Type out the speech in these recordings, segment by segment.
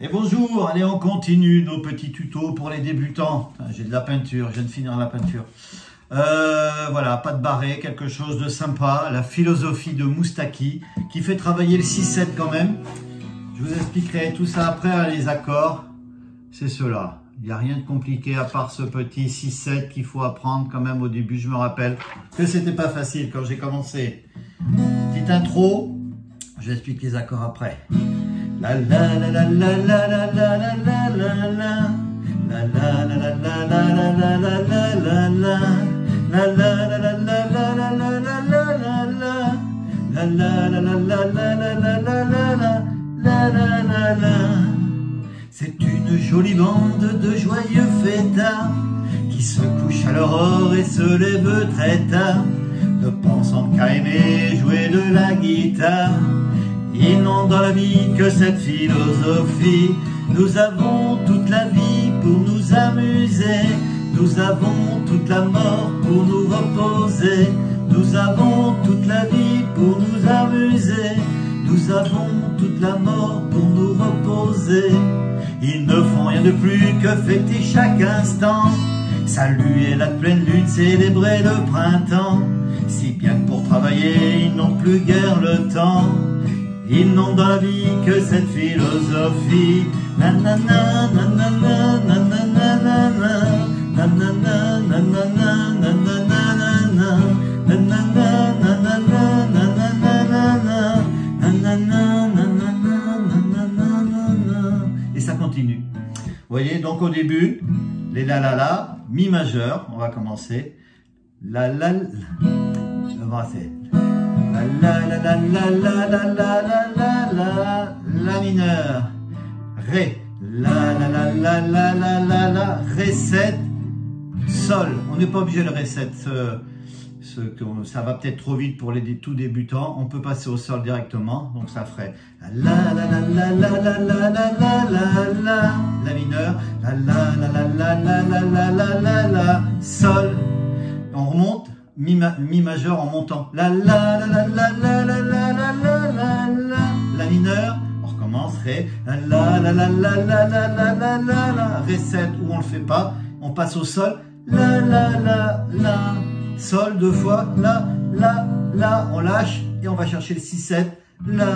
Et bonjour, allez on continue nos petits tutos pour les débutants. J'ai de la peinture, je viens de finir la peinture. Voilà, pas de barré, quelque chose de sympa. La philosophie de Moustaki qui fait travailler le 6-7 quand même. Je vous expliquerai tout ça après, les accords. C'est cela. Il n'y a rien de compliqué à part ce petit 6-7 qu'il faut apprendre quand même au début. Je me rappelle que c'était pas facile quand j'ai commencé. Petite intro, je vais expliquer les accords après. La la la la la la la la la la la la. La la la la la la la la la la la la. La la la la la la la la la la la. La la la la la la la la la la la la la. C'est une jolie bande de joyeux fêtards qui se couchent à l'aurore et se lèvent très tard, ne pensant qu'à aimer jouer de la guitare. Ils n'ont dans la vie que cette philosophie. Nous avons toute la vie pour nous amuser. Nous avons toute la mort pour nous reposer. Nous avons toute la vie pour nous amuser. Nous avons toute la mort pour nous reposer. Ils ne font rien de plus que fêter chaque instant, saluer la pleine lune, célébrer le printemps. Si bien que pour travailler, ils n'ont plus guère le temps. Ils n'ont dans la vie que cette philosophie. Nanana, nanana, nanana, nanana, nanana, nanana, nanana, nanana, nanana. Et ça continue. Vous voyez, donc au début, les la la la, mi majeur, on va commencer. La la la, on va faire. La la la la la la la la la, la mineur, ré, la la la la la la la la, ré 7, sol. On n'est pas obligé de ré 7, ça va peut-être trop vite pour les tout débutants. On peut passer au sol directement, donc ça ferait la la la la la la la la la la, la mineur, la la la la la la la la la la la, sol. On remonte. Mi majeur en montant. La la la la la la la la la la la. La mineur, on recommence. Ré. La la la la la la la la la la. Ré 7 où on le fait pas. On passe au sol. La la la la. Sol deux fois. La la la. On lâche et on va chercher le 6-7. La.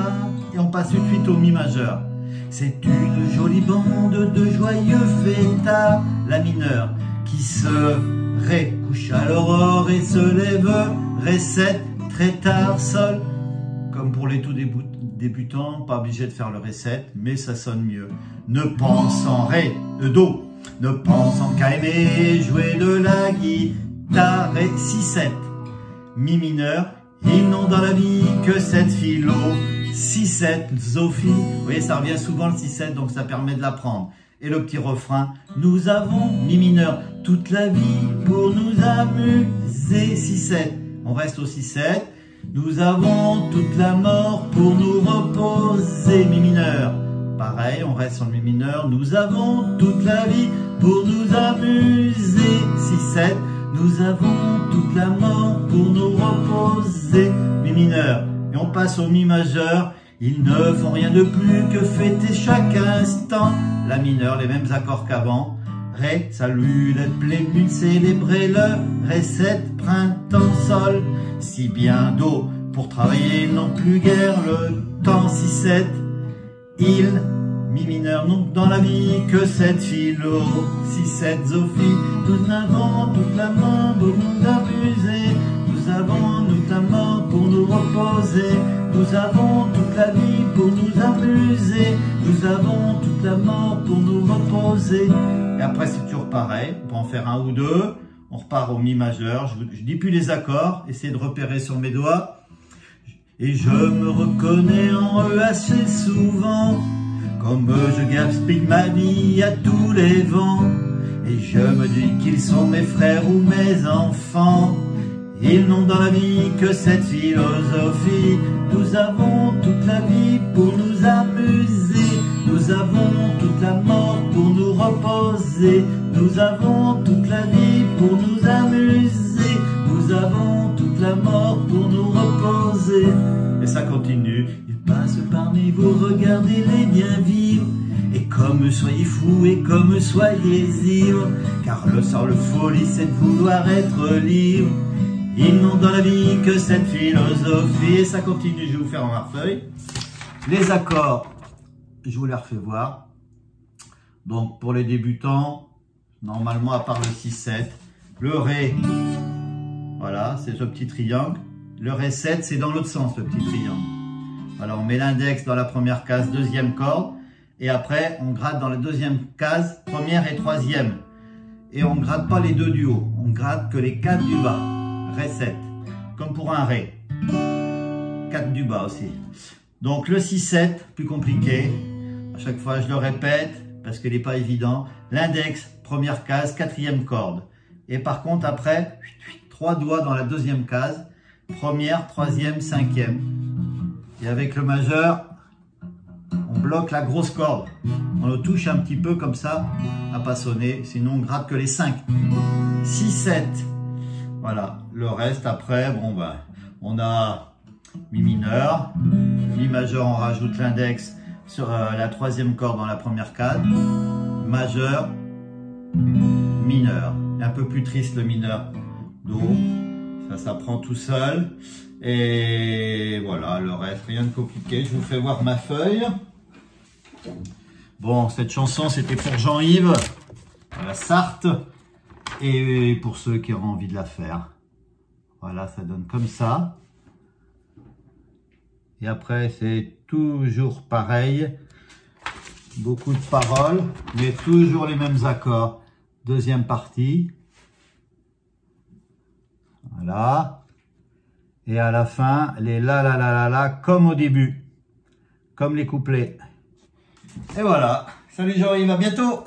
Et on passe tout de suite au mi majeur. C'est une jolie bande de joyeux fêtards. La mineur qui se ré, couche à l'aurore et se lève, ré 7, très tard, sol. Comme pour les tout débutants, pas obligé de faire le ré 7, mais ça sonne mieux. Ne pensant ré, do, ne pensant qu'à aimer jouer de la guitare, ré 6-7. Mi mineur, ils n'ont dans la vie que cette philo, 6-7, Sophie. Vous voyez, ça revient souvent le 6-7, donc ça permet de l'apprendre. Et le petit refrain, nous avons, mi mineur, toute la vie pour nous amuser, 6-7. On reste au 6-7. Nous avons toute la mort pour nous reposer, mi mineur. Pareil, on reste sur le mi mineur. Nous avons toute la vie pour nous amuser, 6-7. Nous avons toute la mort pour nous reposer, mi mineur. Et on passe au mi majeur. Ils ne font rien de plus que fêter chaque instant. La mineur, les mêmes accords qu'avant. Ré, salut, la pleine lune, célébrer le Ré 7, printemps, sol. Si bien do, pour travailler, ils n'ont plus guère le temps. 6-7, ils, mi mineur, n'ont dans la vie que cette philo. 6-7, Sophie, nous avons toute la mort pour nous amuser. Nous avons toute la mort pour nous reposer. Nous avons toute la vie pour nous amuser. Nous avons toute la mort pour nous reposer. Et après c'est toujours pareil, on peut en faire un ou deux. On repart au mi majeur, je dis plus les accords, essayez de repérer sur mes doigts. Et je me reconnais en eux assez souvent, comme je gaspille ma vie à tous les vents. Et je me dis qu'ils sont mes frères ou mes enfants. Ils n'ont dans la vie que cette philosophie. Nous avons toute la vie pour nous amuser. Nous avons toute la mort pour nous reposer. Nous avons toute la vie pour nous amuser. Nous avons toute la mort pour nous reposer. Et ça continue. Ils passent parmi vous, regardez-les bien vivre. Et comme soyez fous et comme soyez ivres, car le sort, le folie, c'est de vouloir être libre. Ils n'ont dans la vie que cette philosophie. Et ça continue, je vais vous faire en marfeuille. Les accords, je vous les refais voir. Donc pour les débutants, normalement à part le 6-7, le Ré, voilà, c'est ce petit triangle. Le Ré7, c'est dans l'autre sens, le petit triangle. Alors on met l'index dans la première case, deuxième corde. Et après, on gratte dans la deuxième case, première et troisième. Et on ne gratte pas les deux du haut, on gratte que les 4 du bas. Ré7, comme pour un Ré. 4 du bas aussi. Donc le 6-7, plus compliqué. À chaque fois, je le répète, parce qu'il n'est pas évident. L'index, première case, quatrième corde. Et par contre, après, 3 doigts dans la deuxième case. Première, troisième, cinquième. Et avec le majeur, on bloque la grosse corde. On le touche un petit peu comme ça, à pas sonner. Sinon, on gratte que les 5. 6-7. Voilà, le reste après, bon ben, on a Mi mineur, Mi majeur, on rajoute l'index sur la troisième corde dans la première case, majeur, mineur. Un peu plus triste le mineur, Do, ça prend tout seul. Et voilà, le reste, rien de compliqué. Je vous fais voir ma feuille. Bon, cette chanson c'était pour Jean-Yves, à la Sarthe. Et pour ceux qui auront envie de la faire. Voilà, ça donne comme ça. Et après, c'est toujours pareil. Beaucoup de paroles, mais toujours les mêmes accords. Deuxième partie. Voilà. Et à la fin, les la, comme au début. Comme les couplets. Et voilà. Salut Jean-Yves, à bientôt.